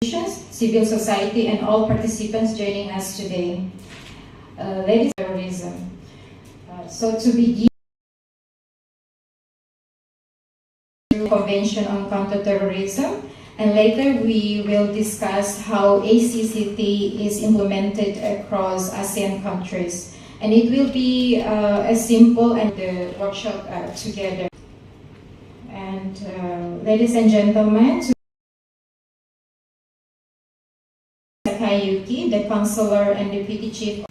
civil society, and all participants joining us today. Ladies and terrorism. So to begin, Convention on Counterterrorism, and later we will discuss how ACCT is implemented across ASEAN countries. And it will be a simple and the workshop together. And ladies and gentlemen, Yuki, the Counselor and Deputy Chief.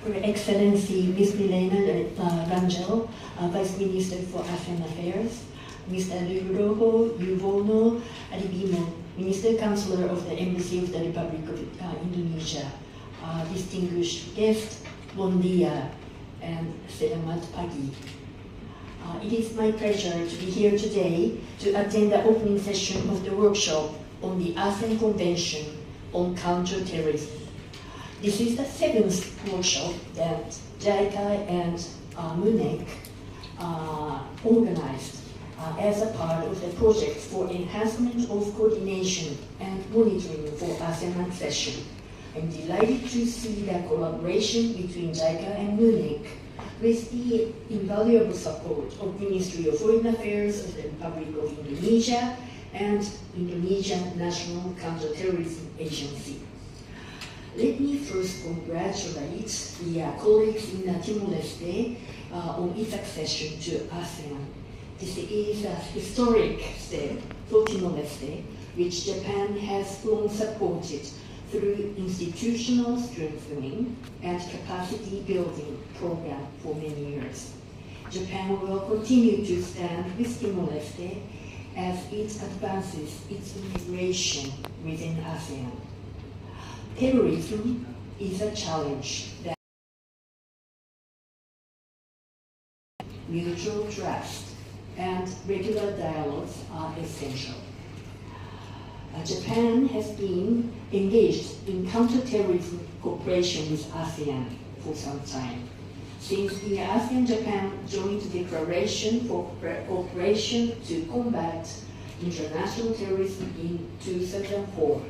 Her Excellency Ms. Milena Rangel, Vice Minister for ASEAN Affairs, Mr. Nugroho Yuvono Adibino, Minister Counselor of the Embassy of the Republic of Indonesia, distinguished guests, bon dia, and selamat pagi. It is my pleasure to be here today to attend the opening session of the workshop on the ASEAN Convention on Counterterrorism. This is the seventh workshop that JICA and MNEK organized as a part of the project for enhancement of coordination and monitoring for ASEAN accession. I'm delighted to see the collaboration between JICA and MNEK with the invaluable support of Ministry of Foreign Affairs of the Republic of Indonesia and Indonesian National Counterterrorism Agency. Let me first congratulate the colleagues in Timor-Leste on its accession to ASEAN. This is a historic step for Timor-Leste, which Japan has long supported through institutional strengthening and capacity building program for many years. Japan will continue to stand with Timor-Leste as it advances its integration within ASEAN. Terrorism is a challenge that mutual trust and regular dialogues are essential. Japan has been engaged in counterterrorism cooperation with ASEAN for some time. Since the ASEAN-Japan Joint Declaration for Cooperation to Combat International Terrorism in 2004,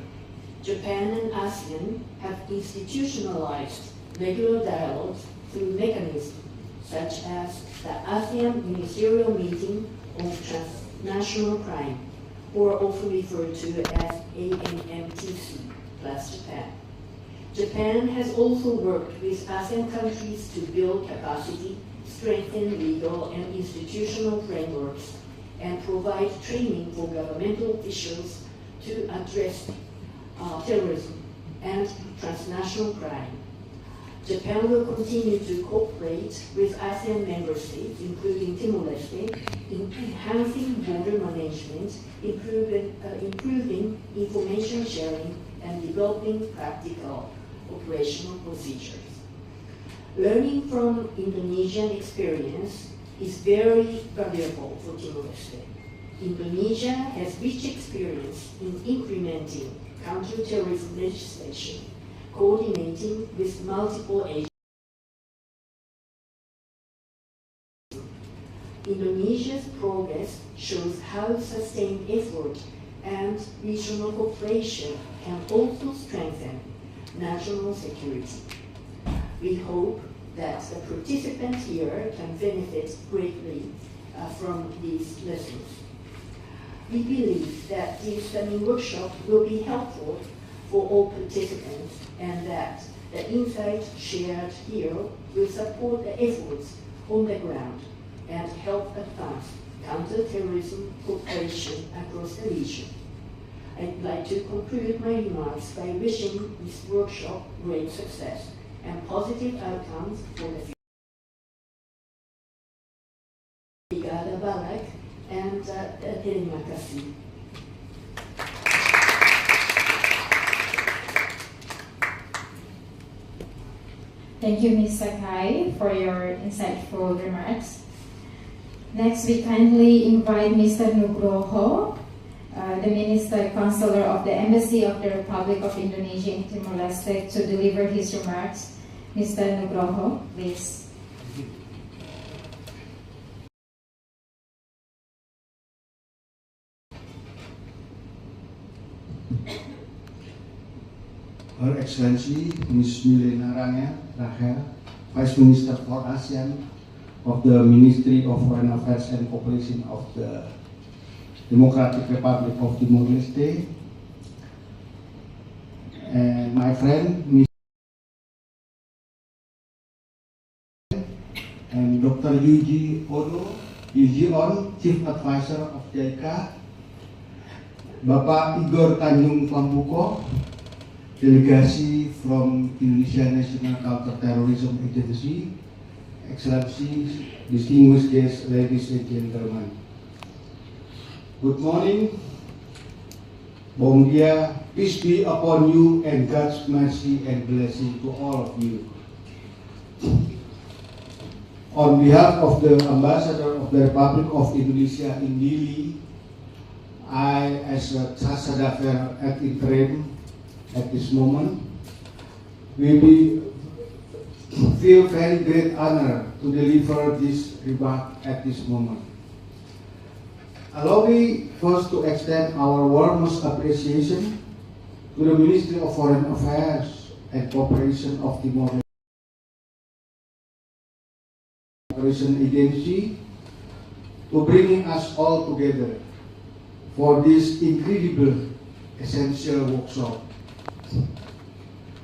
Japan and ASEAN have institutionalized regular dialogues through mechanisms such as the ASEAN Ministerial Meeting on Transnational Crime, or often referred to as ANMTC plus Japan. Japan has also worked with ASEAN countries to build capacity, strengthen legal and institutional frameworks, and provide training for governmental officials to address terrorism and transnational crime. Japan will continue to cooperate with ASEAN member states, including Timor-Leste, in enhancing border management, improving information sharing, and developing practical operational procedures. Learning from Indonesian experience is very valuable for Timor-Leste. Indonesia has rich experience in implementing counterterrorism legislation, coordinating with multiple agencies. Indonesia's progress shows how sustained effort and regional cooperation can also strengthen national security. We hope that the participants here can benefit greatly from these lessons. We believe that this workshop will be helpful for all participants, and that the insights shared here will support the efforts on the ground and help advance counterterrorism cooperation across the region. I'd like to conclude my remarks by wishing this workshop great success and positive outcomes for the future. Obrigada, Balak, and terima kasih. Thank you, Ms. Sakai, for your insightful remarks. Next, we kindly invite Mr. Nugroho, the Minister Counselor of the Embassy of the Republic of Indonesia in Timor-Leste, to deliver his remarks. Mr. Nugroho, please. Her Excellency Ms. Milena Rachel, Vice Minister for ASEAN of the Ministry of Foreign Affairs and Cooperation of the Democratic Republic of Timor-Leste, and my friend Ms. and Dr. Yuji On, Chief Advisor of JICA, Bapak Igor Tanjung Pambuko, delegasi from Indonesia National Counter-Terrorism Agency, Excellencies, distinguished guests, ladies and gentlemen. Good morning, Bom dia, peace be upon you and God's mercy and blessing to all of you. On behalf of the Ambassador of the Republic of Indonesia in Dili, I, as a Ambassador at interim at this moment, we feel very great honor to deliver this remark at this moment. Allow me first to extend our warmest appreciation to the Ministry of Foreign Affairs and Cooperation of Timor-Leste Agency to bringing us all together for this incredible essential workshop.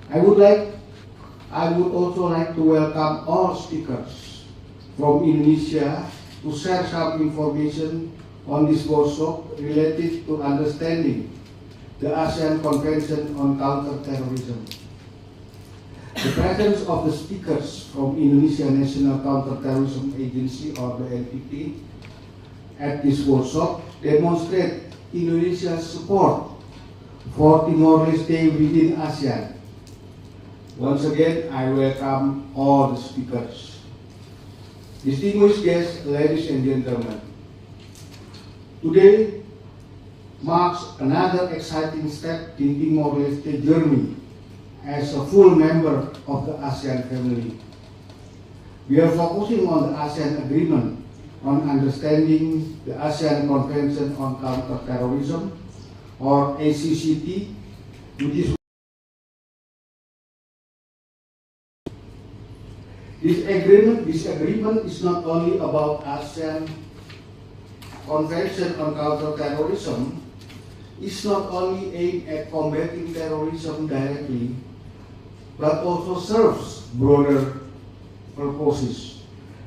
I would also like to welcome all speakers from Indonesia to share some information on this workshop related to understanding the ASEAN Convention on Counter-Terrorism. The presence of the speakers from Indonesia National Counter-Terrorism Agency, or the NPT, at this workshop demonstrate Indonesia's support for Timor-Leste within ASEAN. Once again, I welcome all the speakers. Distinguished guests, ladies and gentlemen, today marks another exciting step in Timor-Leste journey as a full member of the ASEAN family. We are focusing on the ASEAN Agreement on understanding the ASEAN Convention on Counter-Terrorism, or ACCT, which is this agreement is not only about ASEAN Convention on Counter-Terrorism. It's not only aimed at combating terrorism directly, but also serves broader purposes,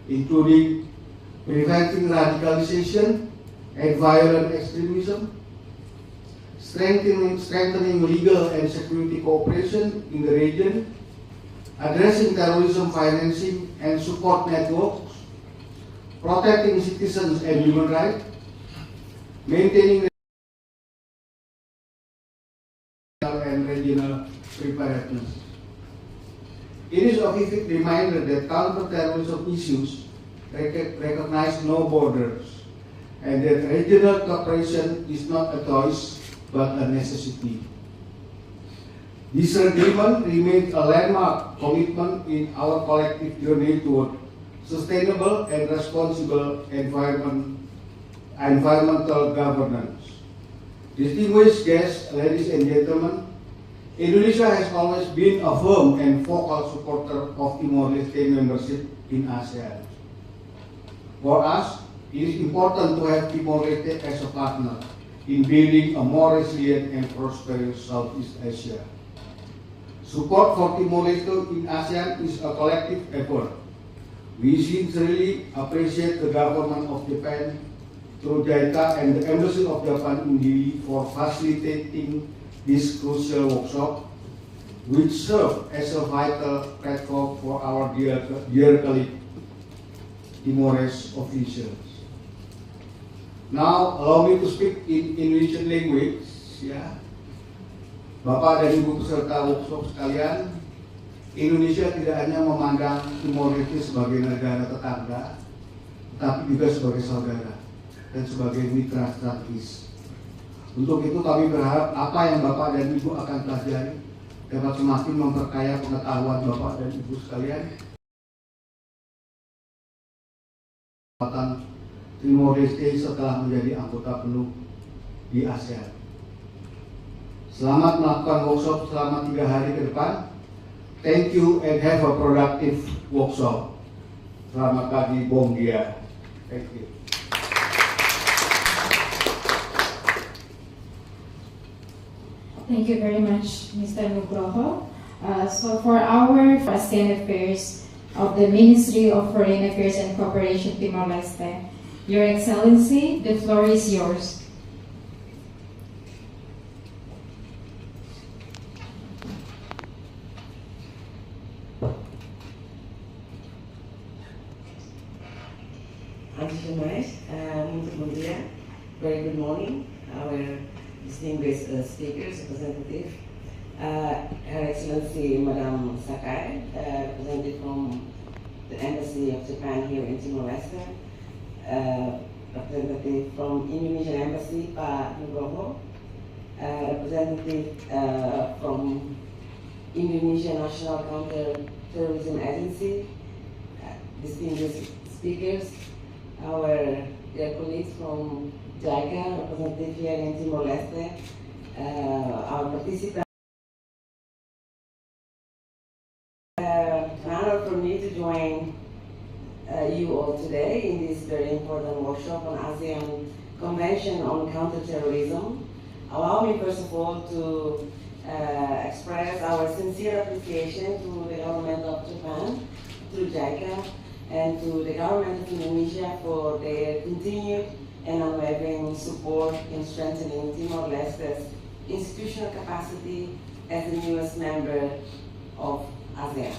including preventing radicalization and violent extremism, strengthening legal and security cooperation in the region, addressing terrorism financing and support networks, protecting citizens and human rights, maintaining and regional preparedness. It is a vivid reminder that counter-terrorism issues recognize no borders, and that regional cooperation is not a choice but a necessity. This agreement remains a landmark commitment in our collective journey toward sustainable and responsible environmental governance. Distinguished guests, ladies and gentlemen, Indonesia has always been a firm and vocal supporter of Timor-Leste membership in ASEAN. For us, it is important to have Timor-Leste as a partner in building a more resilient and prosperous Southeast Asia. Support for Timor-Leste in ASEAN is a collective effort. We sincerely appreciate the government of Japan through JICA and the Embassy of Japan in Dili for facilitating this crucial workshop, which serves as a vital platform for our dear colleague Timorese officials. Now, allow me to speak in Indonesian language. Ya, Bapak dan Ibu peserta workshop sekalian, Indonesia tidak hanya memandang Timor-Leste sebagai negara tetangga, tapi juga sebagai saudara dan sebagai mitra strategis. Untuk itu kami berharap apa yang Bapak dan Ibu akan pelajari dapat semakin memperkaya pengetahuan Bapak dan Ibu sekalian tentang Timor-Leste setelah menjadi anggota penuh di ASEAN. Selamat melakukan workshop selama 3 hari ke depan. Thank you and have a productive workshop. Selamat pagi, Bong Dia. Thank you. Thank you very much, Mr. Nugroho. So for our ASEAN Affairs of the Ministry of Foreign Affairs and Cooperation Timor-Leste, Your Excellency, the floor is yours. Thank you so much, very good morning, our distinguished speakers, representative, Her Excellency Madam Sakai, representative from the Embassy of Japan here in Timor-Leste, representative from Indonesian Embassy, Pak Nugroho, representative from Indonesia National Counter-Terrorism Agency, distinguished speakers, our dear colleagues from JICA, representative here in Timor-Leste, our participants. An honor for me to join you all today in this very important workshop on ASEAN Convention on Counterterrorism. Allow me first of all to express our sincere appreciation to the government of Japan, through JICA, and to the government of Indonesia for their continued and unwavering support in strengthening Timor-Leste's institutional capacity as the newest member of ASEAN.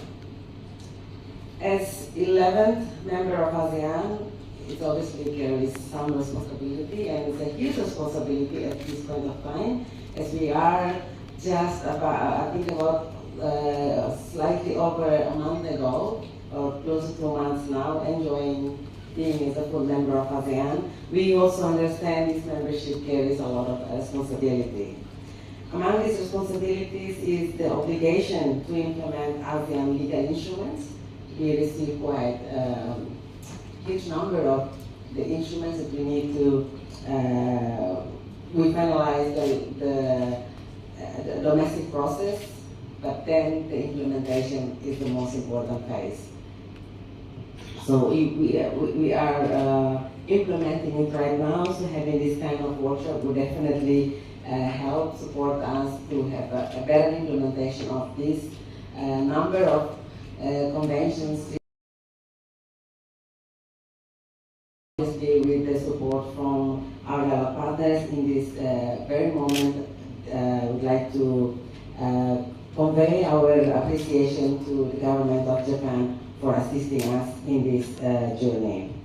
As 11th member of ASEAN, it obviously carries some responsibility, and it's a huge responsibility at this point of time, as we are just about, I think about slightly over a month ago, or close to 2 months now, enjoying being as a full member of ASEAN. We also understand this membership carries a lot of responsibility. Among these responsibilities is the obligation to implement ASEAN legal instruments. We receive quite a huge number of the instruments that we need to, we finalize the domestic process, but then the implementation is the most important phase. So we are implementing it right now, so having this kind of workshop would definitely help support us to have a better implementation of this number of conventions, with the support from our partners in this very moment. We'd like to convey our appreciation to the government of Japan for assisting us in this journey.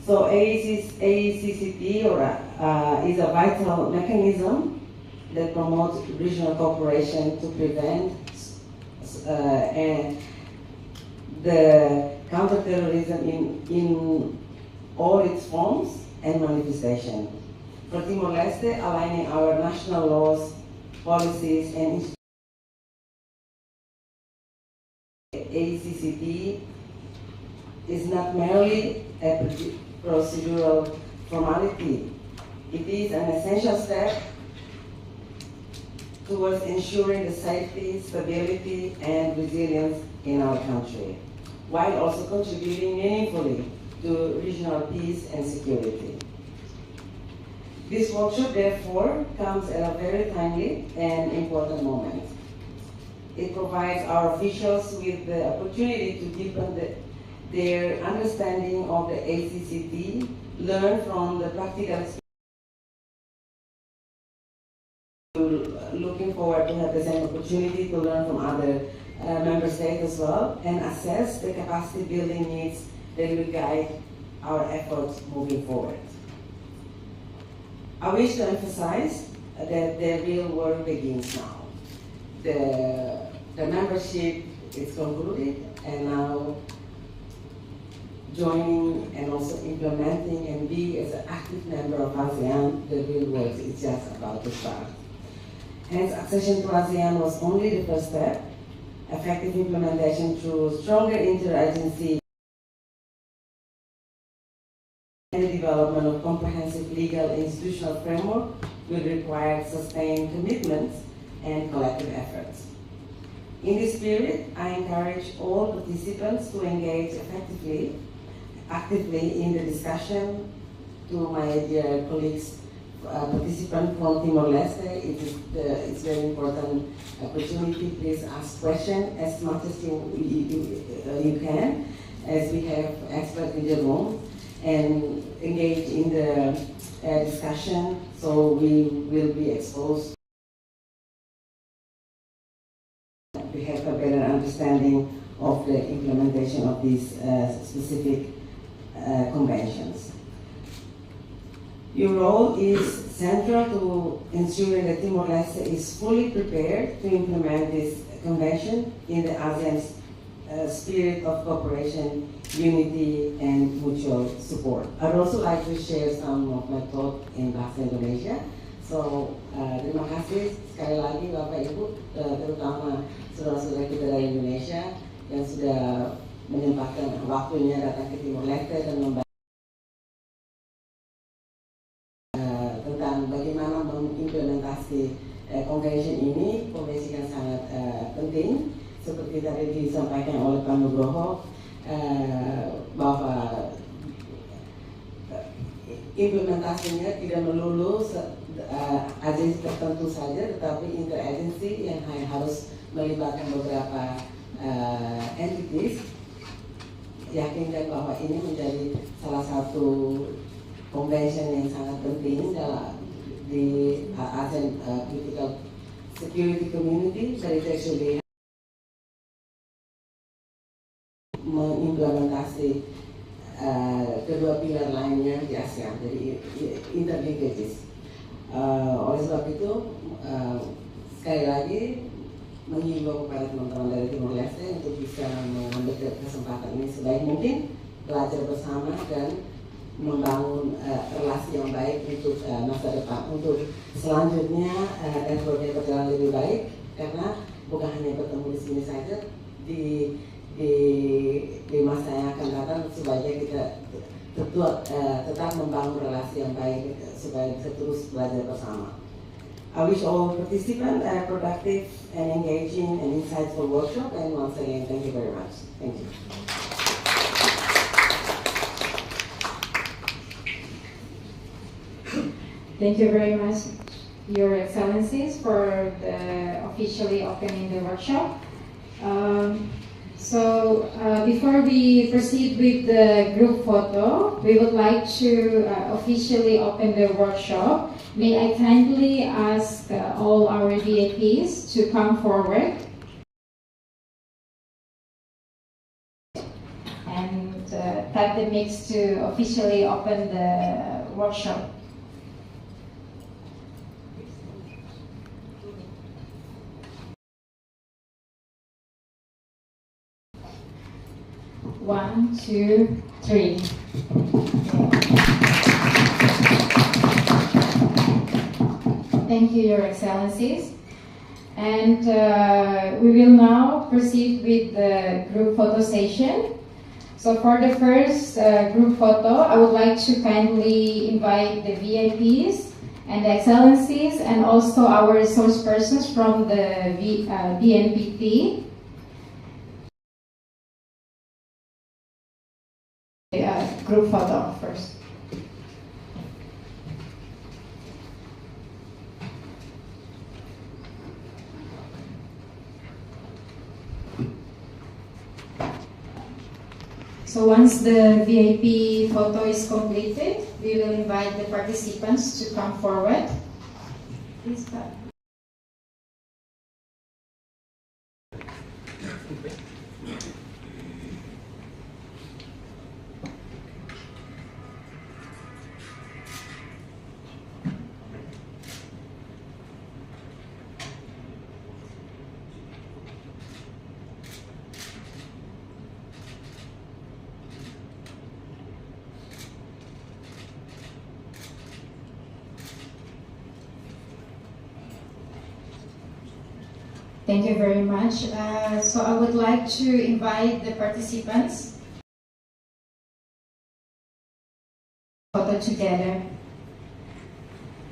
So AECCT is a vital mechanism that promotes regional cooperation to prevent and the counterterrorism in all its forms and manifestations. For Timor-Leste, aligning our national laws, policies, and AECCT is not merely a procedural formality. It is an essential step towards ensuring the safety, stability, and resilience in our country, while also contributing meaningfully to regional peace and security. This workshop, therefore, comes at a very timely and important moment. It provides our officials with the opportunity to deepen their understanding of the ACCT, learn from the practical experience. Looking forward to have the same opportunity to learn from other member states as well, and assess the capacity building needs that will guide our efforts moving forward. I wish to emphasize that the real work begins now. The membership is concluded, and now joining and also implementing and being as an active member of ASEAN, the real work is just about to start. Hence, accession to ASEAN was only the first step. Effective implementation through stronger interagency and the development of comprehensive legal institutional framework will require sustained commitments and collective efforts. In this spirit, I encourage all participants to engage actively in the discussion. To my dear colleagues, participants from Timor-Leste, it's very important opportunity. Please ask questions as much as you can, as we have experts in the room, and engage in the discussion, so we will be exposed. We have a better understanding of the implementation of these specific conventions. Your role is central to ensuring that Timor-Leste is fully prepared to implement this convention in the ASEAN spirit of cooperation, unity, and mutual support. I'd also like to share some of my thoughts in Bahasa Indonesia. So, terima kasih sekali lagi Bapak Ibu, terutama saudara-saudara kita dari Indonesia yang sudah menyempatkan waktunya datang ke Timor-Leste dan membahas tentang bagaimana mengimplementasi convention ini. Konvensi yang sangat penting, seperti tadi disampaikan oleh Pak Nugroho, bahwa implementasinya tidak melulu agensi tertentu saja, tetapi interagensi yang harus melibatkan beberapa entities. Yakinkan bahwa ini menjadi salah satu convention yang sangat penting di ASEAN Political Security Community, dari actually mengimplementasi kedua pilar lainnya di ASEAN, jadi interlinkages. Oleh sebab itu, sekali lagi menghimbau kepada teman-teman dari Timor-Leste untuk bisa mengambil kesempatan ini sebaik mungkin, belajar bersama dan membangun relasi yang baik untuk masa depan, untuk selanjutnya networknya berjalan lebih baik, karena bukan hanya bertemu di sini saja, di masa yang akan datang sebaiknya kita tetap membangun relasi yang baik supaya bisa terus belajar bersama. I wish all participants a productive and engaging and insightful workshop, and once again, thank you very much. Thank you. Thank you very much, Your Excellencies, for officially opening the workshop. Before we proceed with the group photo, we would like to officially open the workshop. May I kindly ask all our VIPs to come forward and tap the mix to officially open the workshop. One, two, three. Thank you, Your Excellencies. And we will now proceed with the group photo session. So for the first group photo, I would like to kindly invite the VIPs and the Excellencies and also our resource persons from the BNPT. Group photo first. So once the VIP photo is completed, we will invite the participants to come forward. Please, Pat. Thank you very much. So I would like to invite the participants photo together.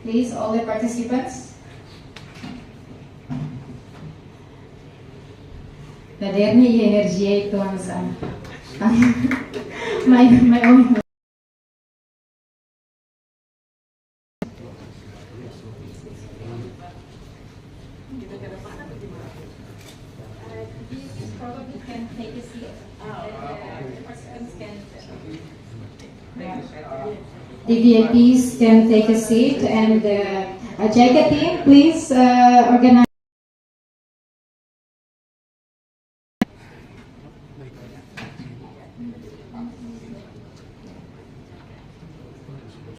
Please, all the participants. Naderni energia itu ang my own. Probably can take a seat. The VIPs can take a seat, and Jaga team, please organize.